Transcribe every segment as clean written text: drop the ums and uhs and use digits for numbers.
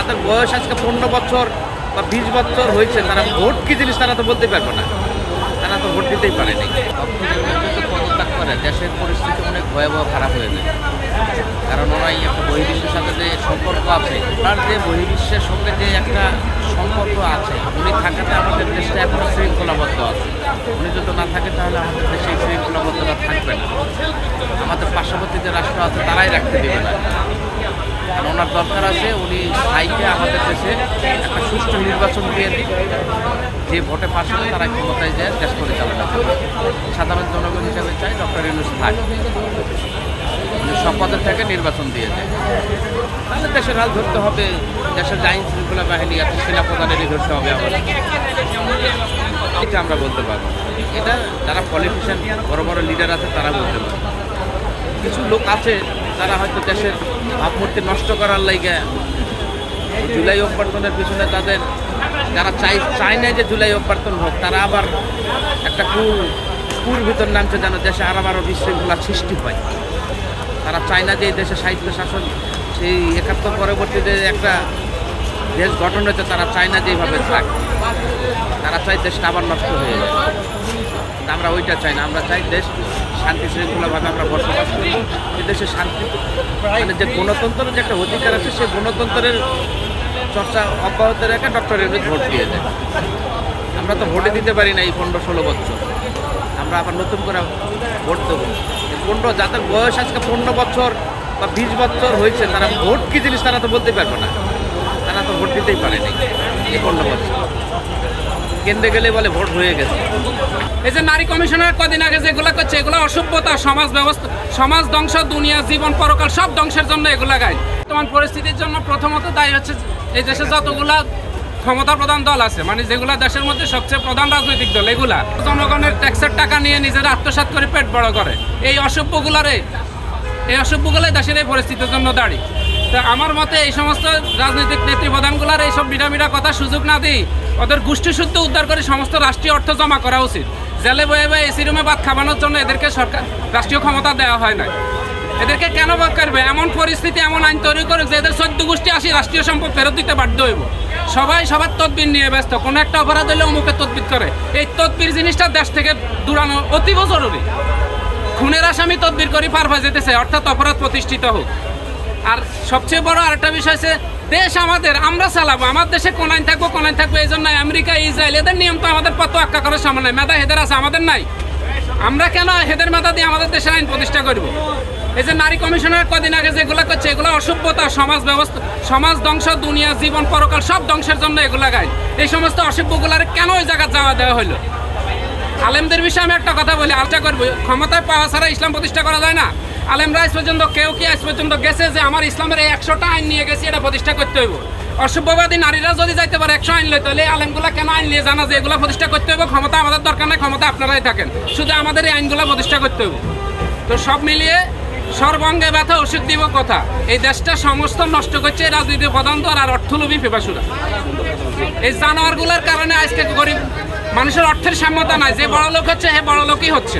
যাদের বয়স আজকে 15 বছর বা 20 বছর হয়েছে, তারা ভোট কি জিনিস তারা তো বলতে পারবে না, তারা তো ভোট দিতেই পারেনি। পদত্যাগ করে দেশের পরিস্থিতি অনেক ভয়াবহ খারাপ হয়ে যায়, কারণ ওরা এই একটা বহির্বিশ্বের সাথে যে সম্পর্ক আছে, তার যে বহির্বিশ্বের সঙ্গে যে একটা সম্পর্ক আছে, উনি থাকাতে আমাদের দেশটা এখনো শৃঙ্খলাবদ্ধ আছে। উনি যদি না থাকে তাহলে আমাদের দেশে এই শৃঙ্খলাবদ্ধতা থাকবে না। আমাদের পার্শ্ববর্তী যে রাষ্ট্র আছে তারাই রাখতে দেবে না, কারণ ওনার দরকার আছে উনি স্থায়ীকে আমাদের দেশে একটা সুষ্ঠু নির্বাচন দিয়ে দিই, যে ভোটে পাশ হবে তারা ক্ষমতায় যায় দেশ পরিচালনা করবে। সাধারণ জনগণ হিসেবে চাই ডক্টর ইউনূস থাক, উনি সব পদের থেকে নির্বাচন দিয়ে যায়, তাহলে দেশের হাল ধরতে হবে। দেশের যে আইন শৃঙ্খলা বাহিনী আছে সেনাপ্রধানেরই ধরতে হবে আমাদের, এটা আমরা বলতে পারবো। এটা যারা পলিটিশিয়ান বড় বড় লিডার আছে তারা বলতে পারবে। কিছু লোক আছে তারা হয়তো দেশের ভাবমূর্তি নষ্ট করার লাইগে জুলাই অভ্যর্থনের পিছনে তাদের যারা চায় না যে জুলাই অভ্যর্থন হোক, তারা আবার একটা কুর ভিতর নামছে যেন দেশে আরও বিশৃঙ্খলা সৃষ্টি হয়। তারা চায় না যে এই দেশে সাহিত্য শাসন সেই 71 পরবর্তীতে একটা দেশ গঠন হয়েছে, তারা চায় না যে এইভাবে থাক, তারা চায় দেশটা আবার নষ্ট হয়ে যায়। আমরা ওইটা চাই না, আমরা চাই দেশ শান্তি শৃঙ্খলাভাবে আমরা বসবাস করি। এই দেশে শান্তি মানে যে গণতন্ত্রের যে একটা অধিকার আছে, সেই গণতন্ত্রের চর্চা অব্যাহত রেখে ডক্টর ইউনূস ভোট দিয়ে দেয়। আমরা তো ভোটে দিতে পারি না এই 15-16 বছর, আমরা আবার নতুন করে ভোট দেবো। 15 যাদের বয়স আজকে 15 বছর বা 20 বছর হয়েছে, তারা ভোট কি জিনিস তারা তো বলতে পারবে না, তারা তো ভোট দিতেই পারেনি এই 15 বছর। কেন্দ্রে গেলে বলে ভোট হয়ে গেছে। এই যে নারী কমিশনার কদিন আগে যেগুলো করছে, এগুলো অসভ্যতা, সমাজ ব্যবস্থা, সমাজ ধ্বংস, দুনিয়া জীবন পরকাল সব ধ্বংসের জন্য এগুলা গায়। বর্তমান পরিস্থিতির জন্য প্রথমত দায়ী হচ্ছে এই দেশে যতগুলা ক্ষমতা প্রধান দল আছে, মানে যেগুলা দেশের মধ্যে সবচেয়ে প্রধান রাজনৈতিক দল, এগুলা জনগণের ট্যাক্সের টাকা নিয়ে নিজেরা আত্মসাৎ করে পেট বড় করে। এই অসভ্যগুলাই দেশের এই পরিস্থিতির জন্য দাঁড়ি। তা আমার মতে এই সমস্ত রাজনৈতিক নেতৃপ্রধানগুলার এইসব বিড়া কথা সুযোগ না দিই, ওদের গোষ্ঠী শুদ্ধ উদ্ধার করে সমস্ত রাষ্ট্রীয় অর্থ জমা করা উচিত। জেলে বয়ে বয়ে এসি রুমে ভাত খাওয়ানোর জন্য এদেরকে সরকার রাষ্ট্রীয় ক্ষমতা দেওয়া হয় না। এদেরকে কেন বাদ করবে? এমন পরিস্থিতি, এমন আইন তৈরি করে যে এদের 14 গোষ্ঠী আসি রাষ্ট্রীয় সম্পদ ফেরত দিতে বাধ্য হইব। সবাই সবার তদবির নিয়ে ব্যস্ত, কোনো একটা অপরাধ হলে অমুকের তদবির করে। এই তদবির জিনিসটা দেশ থেকে দূরানো অতীব জরুরি। খুনের আসামি তদবির করে পার হয়ে যেতেছে, অর্থাৎ অপরাধ প্রতিষ্ঠিত হোক। আর সবচেয়ে বড় আরেকটা বিষয় আছে, দেশ আমাদের, আমরা চালাবো, আমার দেশে কোন আইন থাকবো। এই জন্য আমেরিকা, ইসরায়েল এদের নিয়ম তো আমাদের কত আক্কা করার সামনে নাই, মেধা হেদের আছে, আমাদের নাই। আমরা কেন হেদের মেধা দিয়ে আমাদের দেশের আইন প্রতিষ্ঠা করব? এই যে নারী কমিশনার কদিন আগে যেগুলো করছে, এগুলো অসভ্যতা, সমাজ ব্যবস্থা, সমাজ ধ্বংস, দুনিয়া জীবন পরকাল সব ধ্বংসের জন্য এগুলা গায়। এই সমস্ত অসভ্যগুলার কেন ওই জায়গায় যাওয়া দেওয়া হলো? আলেমদের বিষয়ে আমি একটা কথা বলি, আলোচনা করবো। ক্ষমতায় পাওয়া ছাড়া ইসলাম প্রতিষ্ঠা করা যায় না। আলেমরা আজ পর্যন্ত কেউ কি আজ পর্যন্ত গেছে যে আমার ইসলামের এই 100টা আইন নিয়ে গেছি, এটা প্রতিষ্ঠা করতে হইব? অসভ্যবাদী নারীরা যদি যাইতে পারে 100 আইন লই, তাহলে আলেমগুলা কেন আইন নিয়ে জানা যে এগুলো প্রতিষ্ঠা করতে হইব? ক্ষমতা আমাদের দরকার নাই, ক্ষমতা আপনারাই থাকেন, শুধু আমাদের এই আইনগুলো প্রতিষ্ঠা করতে হইব। তো সব মিলিয়ে সর্বাঙ্গে ব্যথা ওষুধ দিব কথা। এই দেশটা সমস্ত নষ্ট করছে রাজনীতির প্রধান দল আর অর্থলোভী ফেবাসুরা। এই জানোয়ারগুলোর কারণে আজকে গরিব মানুষের অর্থের সাম্যতা নাই। যে বড় লোক হচ্ছে সে বড় লোকই হচ্ছে,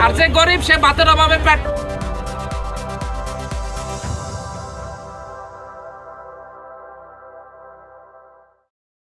আর যে গরিব সে ভাতের অভাবে পেট